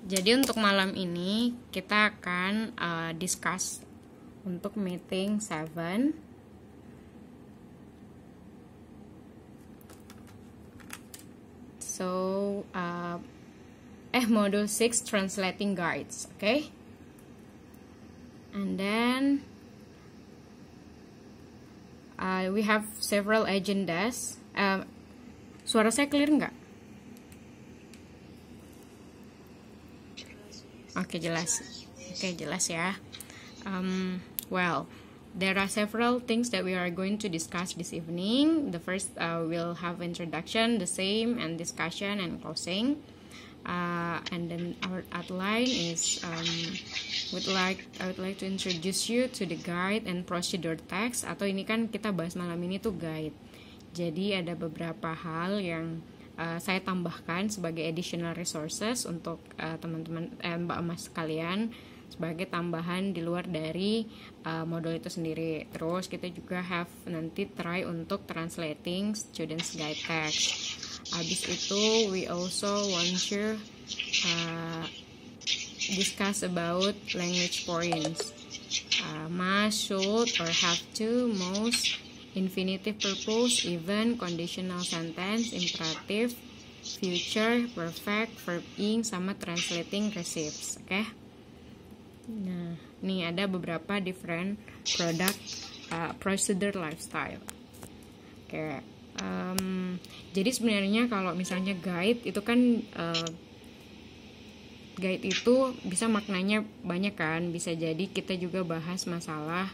Jadi untuk malam ini kita akan discuss untuk meeting 7. So module 6 translating guides, okay? And then we have several agendas. Suara saya clear nggak? Oke, jelas. Oke, jelas ya. Well, there are several things that we are going to discuss this evening. The first, we'll have introduction, the same, and discussion and closing. And then our outline is, I would like to introduce you to the guide and procedure text. Atau ini kan kita bahas malam ini tuh guide. Jadi ada beberapa hal yang saya tambahkan sebagai additional resources untuk teman-teman Mbak Mas sekalian sebagai tambahan di luar dari modul itu sendiri. Terus kita juga have nanti try untuk translating students guide text. Habis itu we also want to discuss about language points. Must, should, or have to, most, infinitive purpose, even, conditional sentence, imperative, future, perfect, verb ing, sama translating receipts. Oke? Nah, ini ada beberapa different product procedure lifestyle. Oke. Jadi sebenarnya kalau misalnya guide itu kan guide itu bisa maknanya banyak kan. Bisa jadi kita juga bahas masalah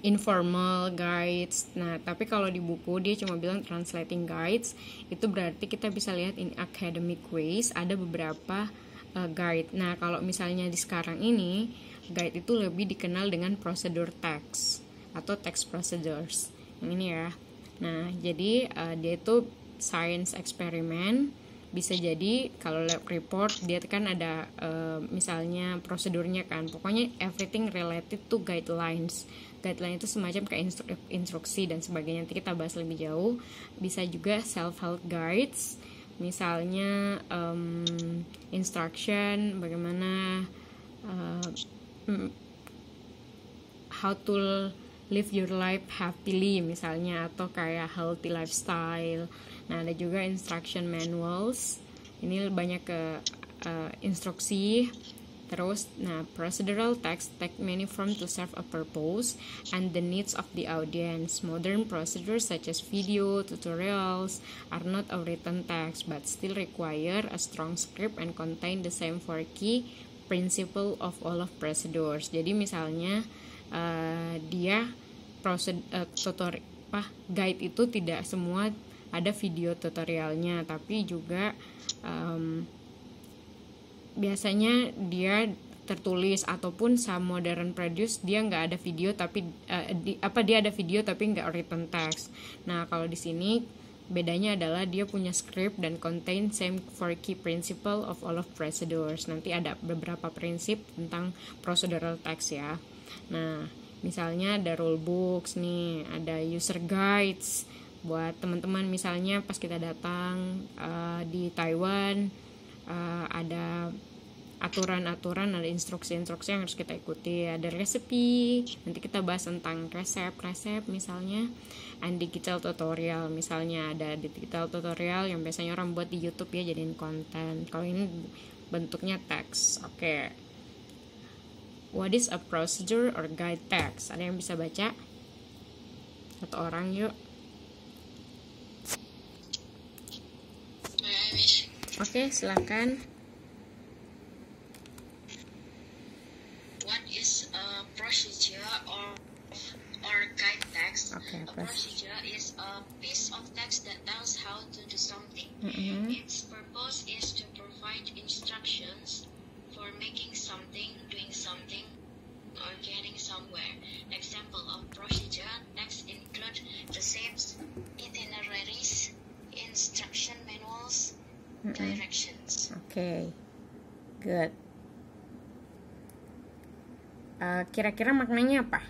informal guides. Nah, tapi kalau di buku dia cuma bilang translating guides, itu berarti kita bisa lihat in academic ways ada beberapa guide. Nah, kalau misalnya di sekarang ini guide itu lebih dikenal dengan procedure text atau text procedures. Yang ini ya. Nah, jadi dia itu science experiment. Bisa jadi kalau lab report dia kan ada misalnya prosedurnya kan. Pokoknya everything related to guidelines. Guideline itu semacam kayak instruksi dan sebagainya. Nanti kita bahas lebih jauh. Bisa juga self-help guides. Misalnya instruction bagaimana how to live your life happily misalnya, atau kayak healthy lifestyle. Nah, ada juga instruction manuals. Ini banyak ke instruksi. Terus, nah, procedural text take many forms to serve a purpose and the needs of the audience. Modern procedures such as video, tutorials are not a written text but still require a strong script and contain the same four key principle of all of procedures. Jadi misalnya dia guide itu tidak semua ada video tutorialnya, tapi juga biasanya dia tertulis, ataupun some modern produce dia nggak ada video tapi dia ada video tapi nggak written text. Nah, kalau di sini bedanya adalah dia punya script dan contain same four key principle of all of procedures. Nanti ada beberapa prinsip tentang procedural text ya. Nah, misalnya ada rule books nih, ada user guides buat teman-teman misalnya pas kita datang di Taiwan. Ada aturan-aturan, ada instruksi-instruksi yang harus kita ikuti, ada resepi, nanti kita bahas tentang resep misalnya, and digital tutorial, misalnya ada digital tutorial yang biasanya orang buat di YouTube ya jadiin konten. Kalau ini bentuknya teks. Oke. What is a procedure or guide text? Ada yang bisa baca? Satu orang yuk. Oke, silakan. What is a procedure or guide text? Okay, a procedure is a piece of text that tells how to do something. Its purpose is to provide instructions for making something, doing something, or getting somewhere. Example of procedure text include receipts, itineraries, instruction manuals, directions. Okay, good. Kira-kira maknanya apa?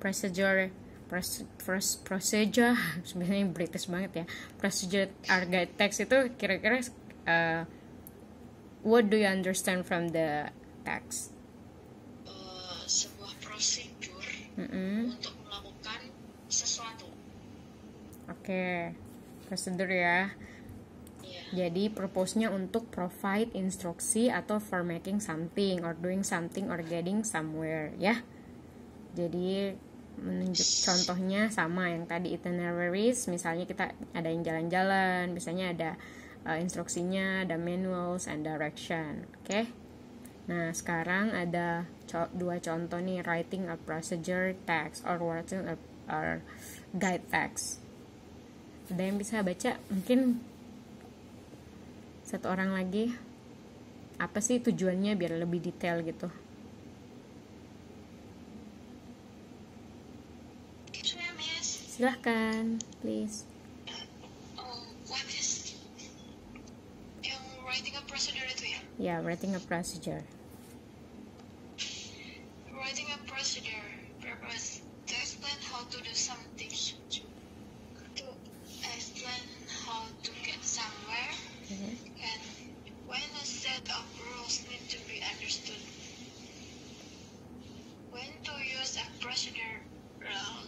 Procedure sebenarnya British banget ya. Procedure or guide text itu kira-kira what do you understand from the text? Sebuah prosedur untuk melakukan sesuatu. Oke, prosedur ya. Jadi purpose-nya untuk provide instruksi atau for making something or doing something or getting somewhere ya. Jadi menunjuk contohnya sama yang tadi itineraries, misalnya kita ada yang jalan-jalan, biasanya ada instruksinya, ada manuals and direction. Oke. Nah, sekarang ada dua contoh nih, writing a procedure text or writing a guide text. Ada yang bisa baca? Mungkin satu orang lagi. Apa sih tujuannya biar lebih detail gitu? Silahkan, please. What is yang writing a procedure itu ya? Yeah, writing a procedure. Writing a procedure purpose to explain how to do something. To explain how to get somewhere. Okay. And when a set of rules need to be understood. When to use a procedural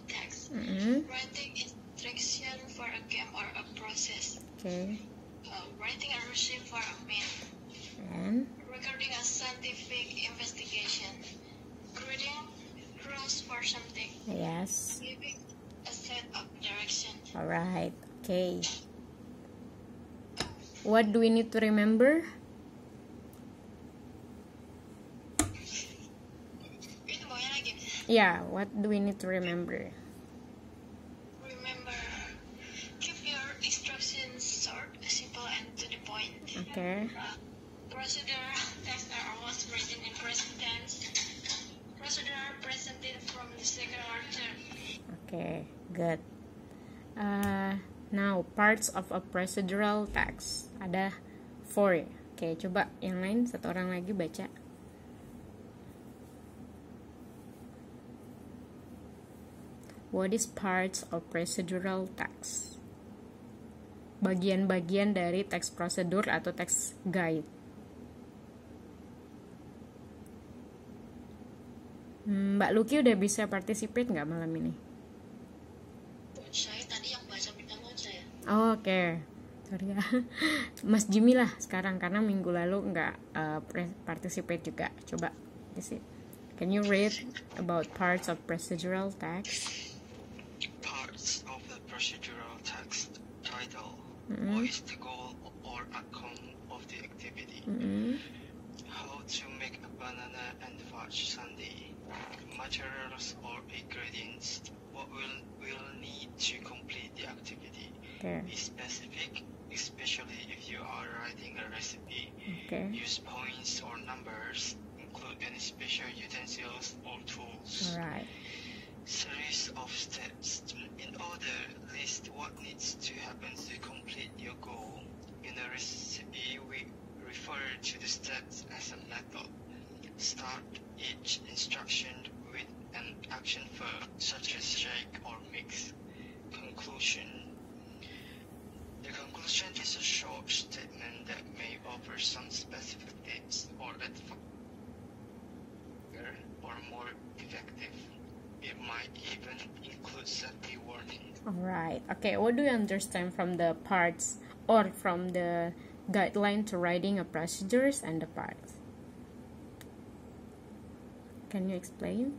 text. Writing instruction for a game or a process. Okay. Writing a receipt for a mail. And Recording a scientific investigation. Creating rules for something. yes. Giving a set of direction. Alright. Okay. What do we need to remember? Itu bawahnya lagi. Yeah, what do we need to remember? Remember, keep your instructions short, simple, and to the point. Okay. Procedure texts are always written in present tense. Procedure are presented from the second or third. Okay, good. Now, parts of a procedural text. Ada 4. Oke, coba yang lain satu orang lagi baca. What is parts of procedural text? Bagian-bagian dari teks prosedur atau teks guide. Mbak Lucky udah bisa participate nggak malam ini? Saya tadi yang baca pertama saya. Oh, oke. Sorry ya. Mas Jimmy lah sekarang karena minggu lalu nggak participate juga. Coba isi. Can you read about parts of procedural text? Parts of the procedural text title. What is the goal or outcome of the activity? How to make a banana and fudge sundae. Materials or ingredients. What will need to complete the activity. Okay. Be specific, especially if you are writing a recipe. Okay. Use points or numbers. Include any special utensils or tools. Alright. Series of steps. In order, list what needs to happen to complete your goal. In a recipe, we refer to the steps as a method. Start each instruction with an action verb, such as shake or mix. Conclusion. The conclusion is a short statement that may offer some specific tips or advice, or more effective. It might even include safety warning. Alright. Okay, what do you understand from the parts or from the guideline to writing a procedures and the parts? Can you explain?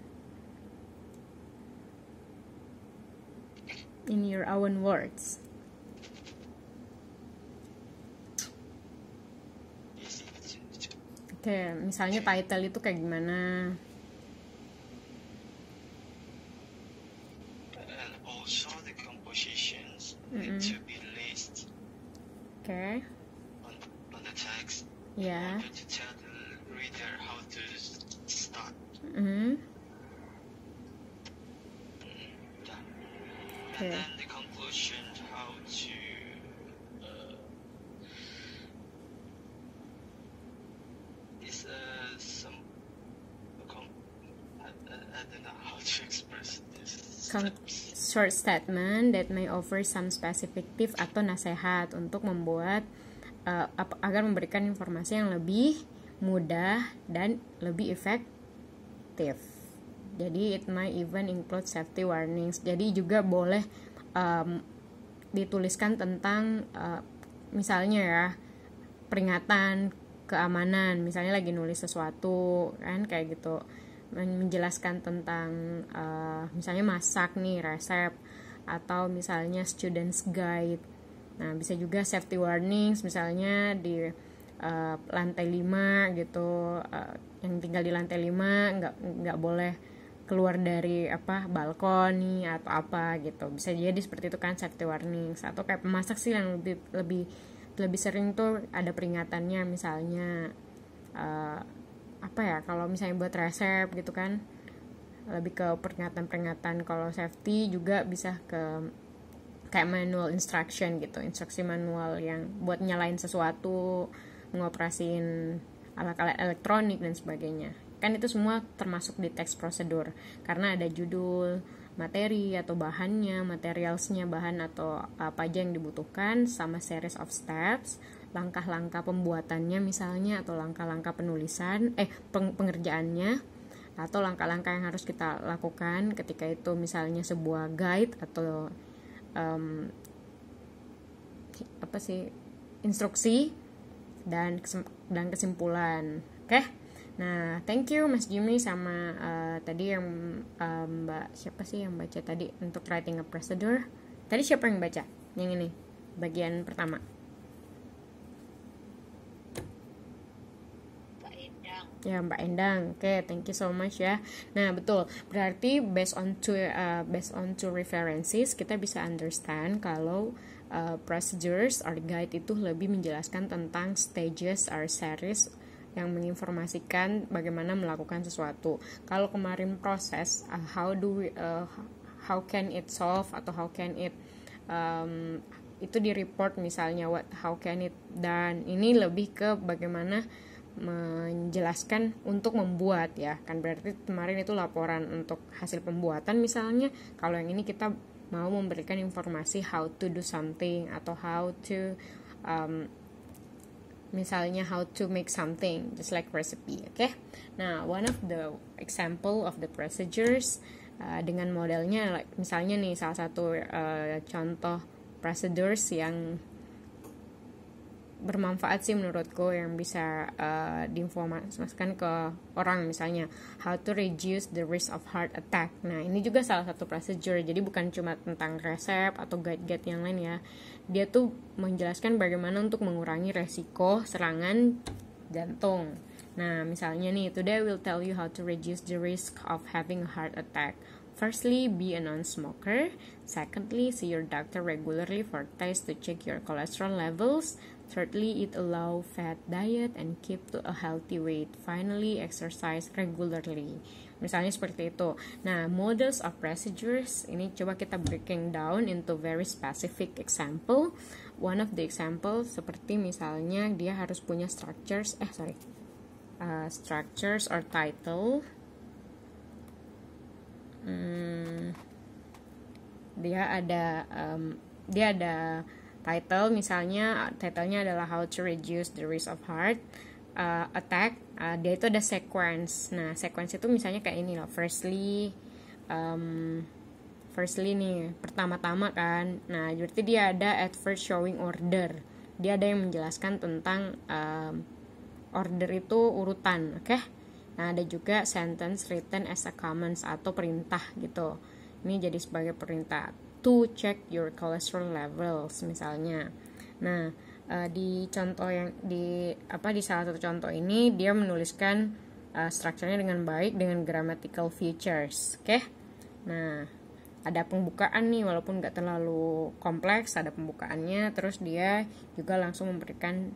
In your own words. Oke, misalnya title itu kayak gimana? And also the compositions need to be listed Oke. on the text Ya. in order to tell the reader how to start. Okay. And then the conclusion, how to is some I don't know how to express this steps. Short statement that may offer some specific tip atau nasihat untuk membuat agar memberikan informasi yang lebih mudah dan lebih efektif. Jadi it might even include safety warnings. Jadi juga boleh dituliskan tentang misalnya ya peringatan keamanan, misalnya lagi nulis sesuatu kan kayak gitu, menjelaskan tentang misalnya masak nih, resep, atau misalnya student's guide. Nah bisa juga safety warnings, misalnya di lantai 5 gitu, yang tinggal di lantai 5 nggak boleh keluar dari balkon nih atau apa gitu. Bisa jadi seperti itu kan safety warnings. Atau kayak pemasak sih yang lebih sering tuh ada peringatannya, misalnya kalau misalnya buat resep gitu kan lebih ke peringatan. Kalau safety juga bisa ke kayak manual instruction gitu, instruksi manual yang buat nyalain sesuatu, ngoperasiin alat-alat elektronik dan sebagainya. Kan itu semua termasuk di teks prosedur karena ada judul, materi atau bahannya, materialsnya, bahan atau apa aja yang dibutuhkan, sama series of steps, langkah-langkah pembuatannya misalnya, atau langkah-langkah penulisan, pengerjaannya, atau langkah-langkah yang harus kita lakukan ketika itu misalnya sebuah guide atau instruksi dan kesimpulan. Oke? Nah, thank you Mas Jimmy sama tadi yang Mbak siapa sih yang baca tadi untuk writing a procedure? Tadi siapa yang baca? Yang ini, bagian pertama. Mbak Endang. Ya, Mbak Endang. Oke, thank you so much ya. Nah, betul. Berarti based on two references kita bisa understand kalau procedures or guide itu lebih menjelaskan tentang stages or series yang menginformasikan bagaimana melakukan sesuatu. Kalau kemarin proses, how can it solve atau how can it itu di report misalnya how can it done. Ini lebih ke bagaimana menjelaskan untuk membuat ya. Kan berarti kemarin itu laporan untuk hasil pembuatan misalnya. Kalau yang ini kita mau memberikan informasi how to do something atau how to misalnya how to make something just like recipe. Okay? Nah, one of the example of the procedures dengan modelnya misalnya nih salah satu contoh procedures yang bermanfaat sih menurutku yang bisa diinformasikan ke orang, misalnya how to reduce the risk of heart attack. Nah ini juga salah satu procedure, jadi bukan cuma tentang resep atau guide-guide yang lain ya, dia tuh menjelaskan bagaimana untuk mengurangi resiko serangan jantung. Nah misalnya nih, today I will tell you how to reduce the risk of having a heart attack. Firstly, be a non-smoker. Secondly, see your doctor regularly for tests to check your cholesterol levels. Thirdly, eat a low-fat diet and keep to a healthy weight. Finally, exercise regularly. Misalnya seperti itu. Nah, models of procedures ini coba kita breaking down into very specific example. One of the example seperti misalnya dia harus punya structures or title. Dia ada title, misalnya titlenya adalah how to reduce the risk of heart attack. Dia itu ada sequence. Nah sequence itu misalnya kayak ini loh, firstly nih pertama-tama kan. Nah berarti dia ada at first showing order, dia ada yang menjelaskan tentang order itu urutan. Oke? Nah ada juga sentence written as a commands atau perintah gitu. Ini jadi sebagai perintah to check your cholesterol levels misalnya. Nah di contoh yang di salah satu contoh ini dia menuliskan strukturnya dengan baik dengan grammatical features. Oke? Nah ada pembukaan nih, walaupun nggak terlalu kompleks, ada pembukaannya. Terus dia juga langsung memberikan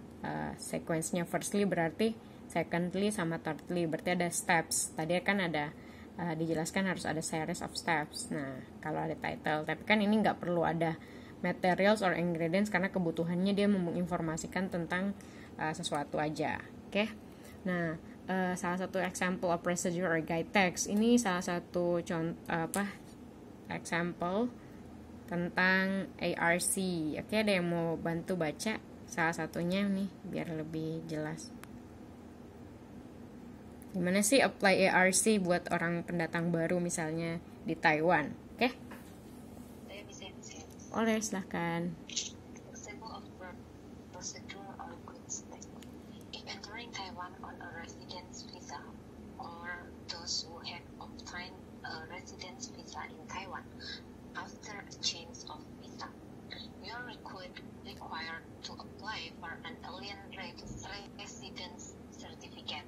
sequence-nya. Firstly berarti secondly sama thirdly, berarti ada steps. Tadi kan ada dijelaskan harus ada series of steps. Nah kalau ada title, tapi kan ini nggak perlu ada materials or ingredients karena kebutuhannya dia menginformasikan tentang sesuatu aja. Oke? Nah salah satu example of procedure or guide text ini salah satu contoh example tentang ARC. Oke, ada yang mau bantu baca salah satunya nih biar lebih jelas. Gimana sih apply ARC buat orang pendatang baru misalnya di Taiwan? Oke? Boleh, silahkan. Example of procedure or good step. If entering Taiwan on a residence visa, or those who have obtained a residence visa in Taiwan after a change of visa, you are required to apply for an alien residence certificate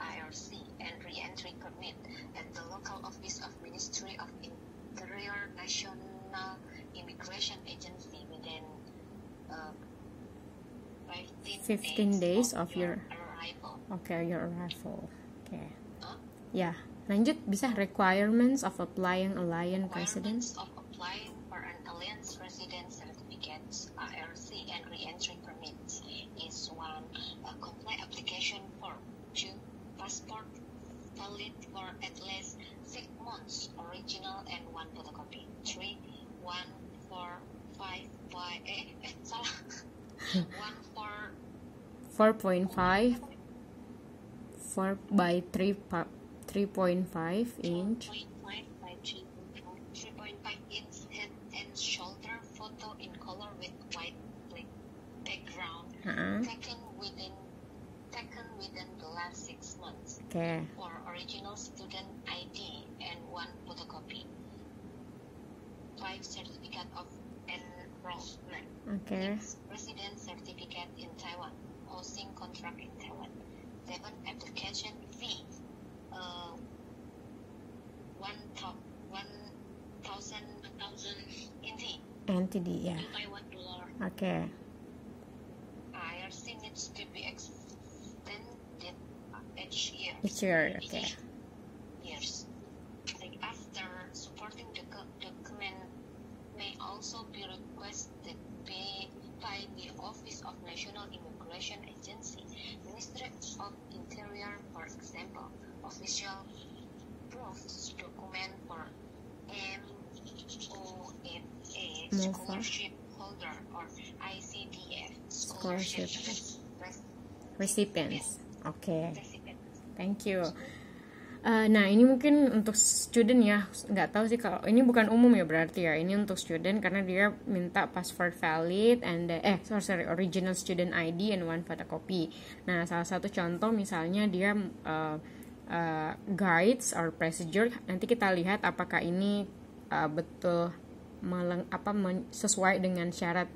(IRC) and re-entry permit at the local office of Ministry of Interior National Immigration Agency within 15 days of your arrival. your arrival. Huh? Ya, lanjut bisa requirements of applying alien residence. Requirements of applying for an alien residence certificate (IRC) and re-entry permits is 1. A complete application form. 2. Passport valid for at least 6 months, original and 1 photocopy. 3. 1 4 5 by 4.5 4 by 3.5 inch 3.5 inch head and shoulder photo in color with white background taken within the last 6 months. Okay. For original student ID and 1 photocopy. 5. Certificate of enrollment. Okay. 6. Resident certificate in Taiwan. Housing contract in Taiwan. 7. Application fee. 1,000 NTD ya. Taiwan dollar. Okay. IRC needs to be extended each year. Each year, okay. Years. After supporting document may also be requested by the Office of National Immigration Agency, Ministry of Interior, for example, official proofs document for MOFA scholarship holder or ICDF scholarship recipients. Okay. Thank you. Nah ini mungkin untuk student ya, nggak tahu sih kalau ini bukan umum ya berarti ya, ini untuk student karena dia minta passport valid and original student ID and 1 photocopy. Nah salah satu contoh misalnya dia guides or procedure, nanti kita lihat apakah ini betul sesuai dengan syarat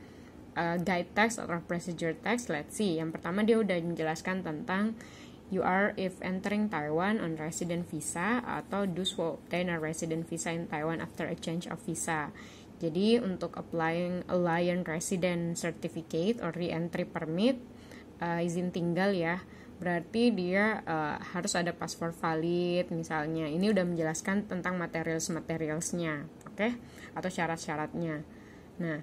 guide text atau procedure text. Let's see. Yang pertama dia udah menjelaskan tentang you are if entering Taiwan on resident visa atau those who obtain a resident visa in Taiwan after a change of visa. Jadi untuk applying alien resident certificate or re-entry permit, izin tinggal ya, berarti dia harus ada paspor valid misalnya. Ini udah menjelaskan tentang materials-materialsnya, oke? Atau syarat-syaratnya. Nah,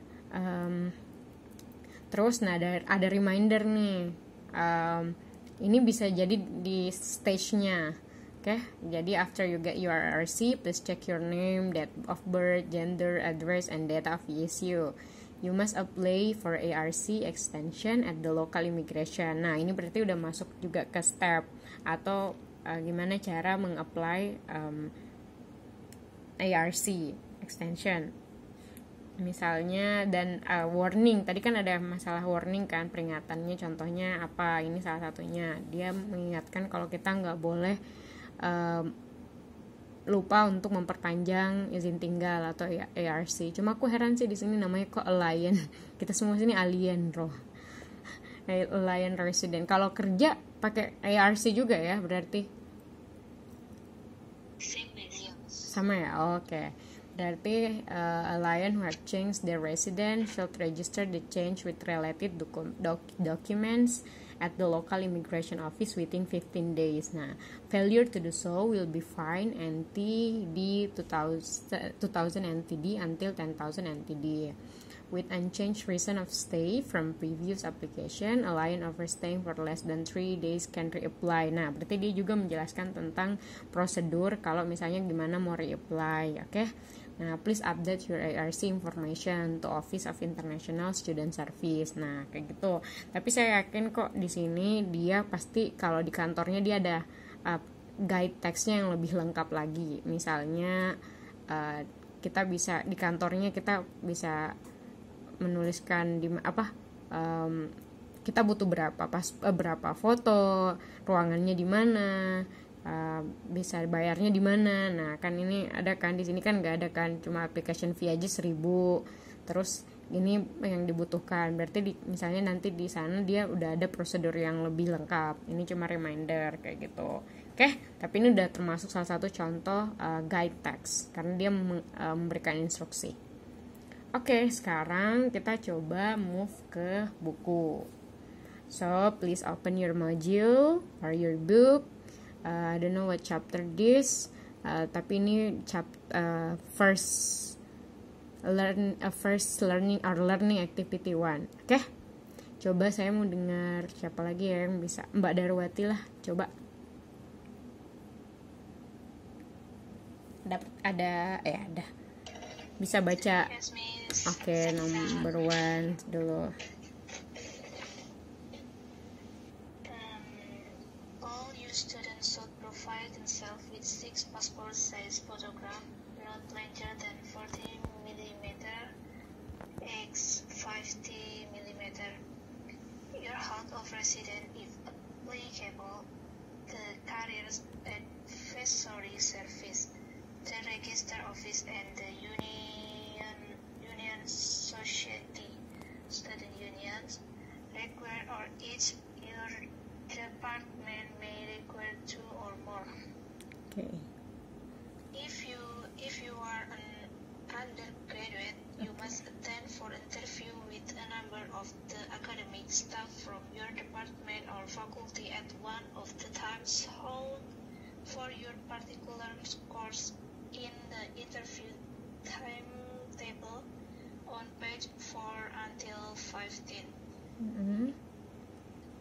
terus ada reminder nih. Ini bisa jadi di stage-nya. Oke, jadi after you get your RC, please check your name, date of birth, gender, address, and data of issue. You must apply for ARC extension at the local immigration. Nah, ini berarti udah masuk juga ke step atau gimana cara mengapply ARC extension. Misalnya dan warning, tadi kan ada masalah warning kan, peringatannya contohnya apa, ini salah satunya dia mengingatkan kalau kita nggak boleh lupa untuk memperpanjang izin tinggal atau ARC. Cuma aku heran sih di sini namanya kok alien, kita semua sini alien roh. Alien resident, kalau kerja pakai ARC juga ya berarti sama ya. Oke. Berarti alien who have changed their residence should register the change with related documents at the local immigration office within 15 days. Nah, failure to do so will be fined NTD 2,000 NTD until 10,000 NTD. With unchanged reason of stay from previous application, alien overstaying for less than 3 days can reapply. Nah, berarti dia juga menjelaskan tentang prosedur kalau misalnya gimana mau reapply, oke? Nah, please update your ARC information to Office of International Student Service. Nah, kayak gitu. Tapi saya yakin kok di sini dia pasti kalau di kantornya dia ada guide text-nya yang lebih lengkap lagi. Misalnya kita bisa di kantornya kita bisa menuliskan di kita butuh berapa foto, ruangannya di mana, bisa bayarnya di mana. Nah, kan ini ada kan, di sini kan nggak ada kan, cuma application fee aja 1.000. Terus ini yang dibutuhkan. Berarti misalnya nanti di sana dia udah ada prosedur yang lebih lengkap. Ini cuma reminder kayak gitu. Oke, tapi ini udah termasuk salah satu contoh guide text karena dia memberikan instruksi. Oke, sekarang kita coba move ke buku. So, please open your module or your book. I don't know what chapter this, tapi ini first learning or learning activity 1. Oke, coba saya mau dengar siapa lagi ya yang bisa. Mbak Darwati lah, coba. Ada. Bisa baca. Oke, number 1 dulu. All you students should provide themselves with 6 passport size photographs, not larger than 40 mm x 50 mm. Your height of residence, if applicable, the carrier's advisory service, the register office, and the union society, student unions require, or each your department may require 2 or more. Okay. If you are an undergraduate, you must attend for interview with a number of the academic staff from your department or faculty at one of the times held for your particular course in the interview timetable on page 4 until 15. Mm-hmm.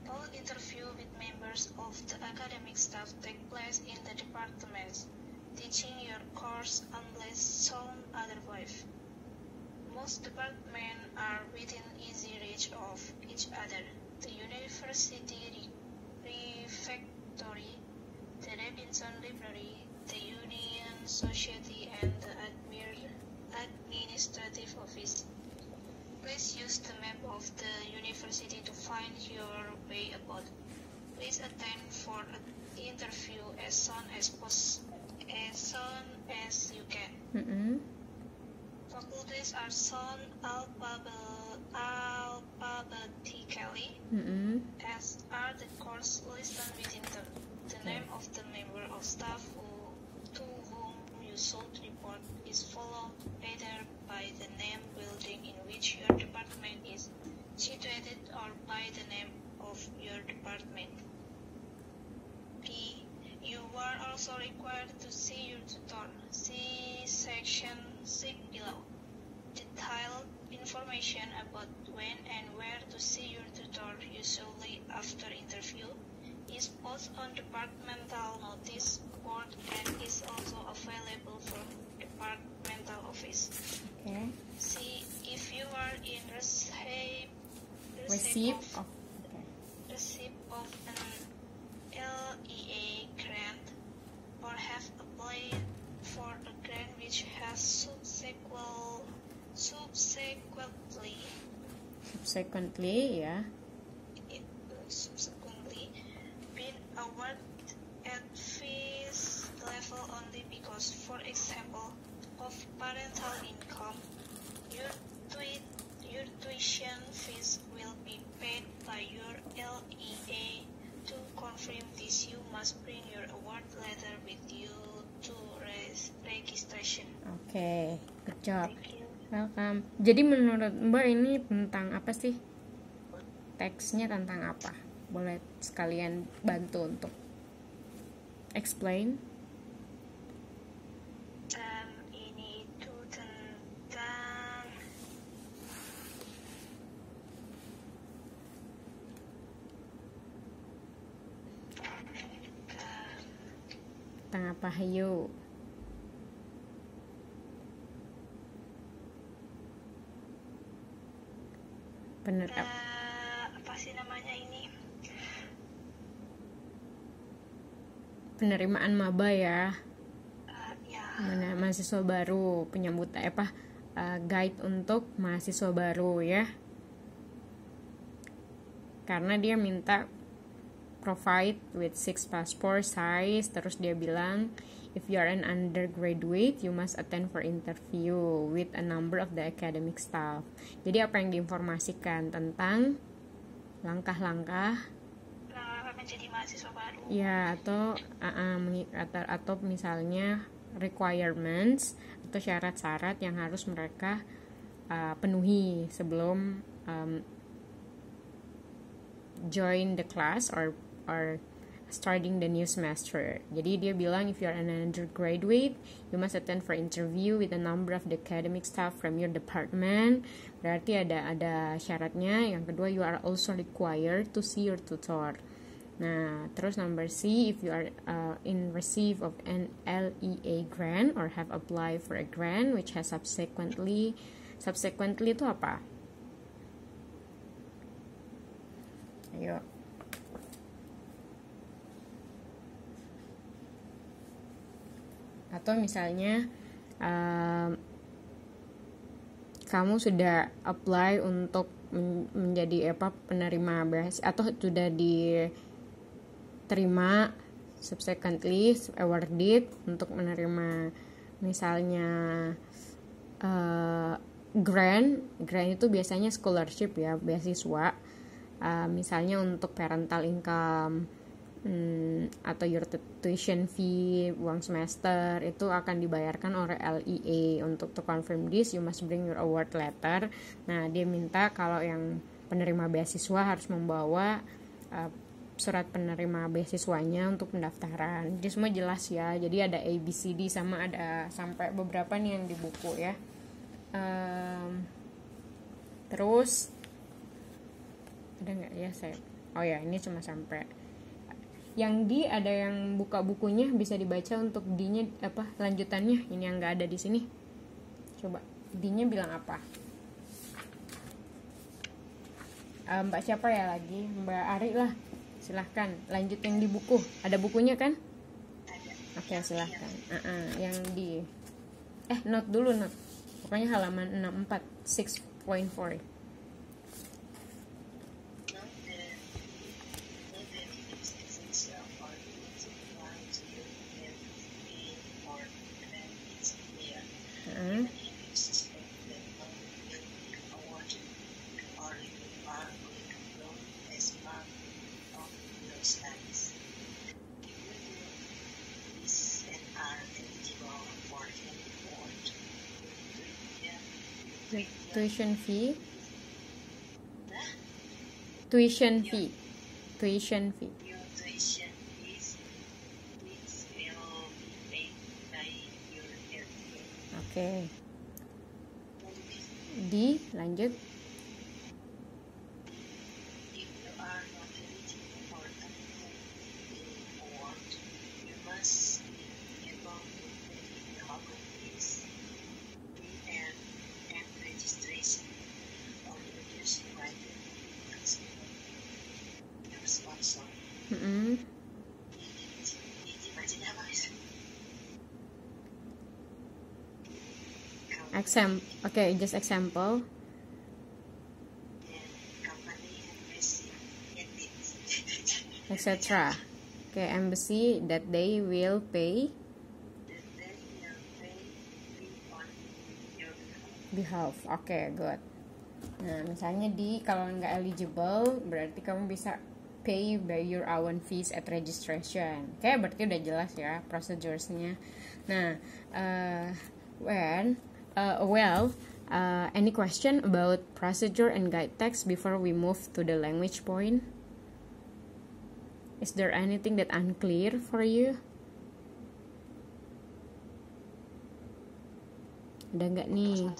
All interview with members of the academic staff take place in the departments teaching your course unless shown otherwise. Most departments are within easy reach of each other. The University Refectory, the Robinson Library, the Union Society, and the Administrative Office. Please use the map of the university to find your way about. Please attend for an interview as soon as you can. Mm-hmm. Faculties are shown alphabetically, as are the course listed within them. The name of the member of staff to whom you should report is followed either by the name building in which your department is situated or by the name of your department. B. You are also required to see your tutor. See section 6 below. Detailed information about when and where to see your tutor, usually after interview, is posted on departmental notice board and is also available from departmental office. Okay. See if you are in receipt of an LEA grant or have applied for a grant which has subsequently been awarded at fees level only because, for example, of parental income, your tuition fees will be paid by your LEA. To confirm this, you must bring your award letter with you to registration. Okay, good job. Thank you. Welcome. Jadi menurut Mbak ini tentang apa sih? Teksnya tentang apa? Boleh sekalian bantu untuk explain? Ini itu tentang apa, Hayu? apa sih namanya ini, penerimaan maba ya. ya Mahasiswa baru, guide untuk mahasiswa baru ya. Karena dia minta provide with 6 passport size, terus dia bilang if you are an undergraduate you must attend for interview with a number of the academic staff. Jadi apa yang diinformasikan tentang langkah-langkah menjadi mahasiswa baru ya, atau misalnya requirements atau syarat-syarat yang harus mereka penuhi sebelum join the class or starting the new semester. Jadi dia bilang if you are an undergraduate you must attend for interview with a number of the academic staff from your department. Berarti ada syaratnya. Yang kedua, you are also required to see your tutor. Nah, terus number C, if you are in receive of an LEA grant or have applied for a grant which has subsequently itu apa? Ayo. Atau misalnya kamu sudah apply untuk menjadi penerima beasiswa atau sudah diterima subsequently awarded untuk menerima misalnya grant itu biasanya scholarship ya, beasiswa. Misalnya untuk parental income atau your tuition fee, uang semester itu akan dibayarkan oleh LEA. Untuk to confirm this you must bring your award letter. Nah, dia minta kalau yang penerima beasiswa harus membawa surat penerima beasiswanya untuk pendaftaran. Jadi semua jelas ya. Jadi ada ABCD sama ada sampai beberapa nih yang di buku ya. Terus ada nggak ya saya? Oh ya, ini cuma sampai yang D ada yang buka bukunya bisa dibaca untuk D-nya lanjutannya. Ini yang nggak ada di sini. Coba D-nya bilang apa? Mbak siapa ya lagi? Mbak Ari lah. Silahkan lanjut yang di buku. Ada bukunya kan? Oke, silahkan. Yang di note dulu note. Pokoknya halaman 64 6.4. Tuition fee. Oke. D lanjut. Just example. Etc. Embassy that they will pay behalf. Good. Nah, misalnya kalau nggak eligible, berarti kamu bisa pay by your own fees at registration. Berarti udah jelas ya prosedurnya. Nah, any question about procedure and guide text before we move to the language point? Is there anything that unclear for you? Ada nggak nih?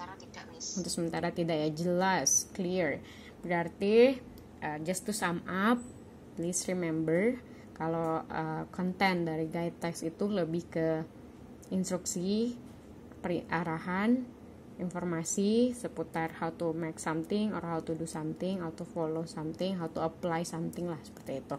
Untuk sementara tidak ya, jelas, clear. Berarti just to sum up, please remember kalau konten dari guide text itu lebih ke instruksi, arahan, informasi seputar how to make something or how to do something, how to follow something, how to apply something lah, seperti itu.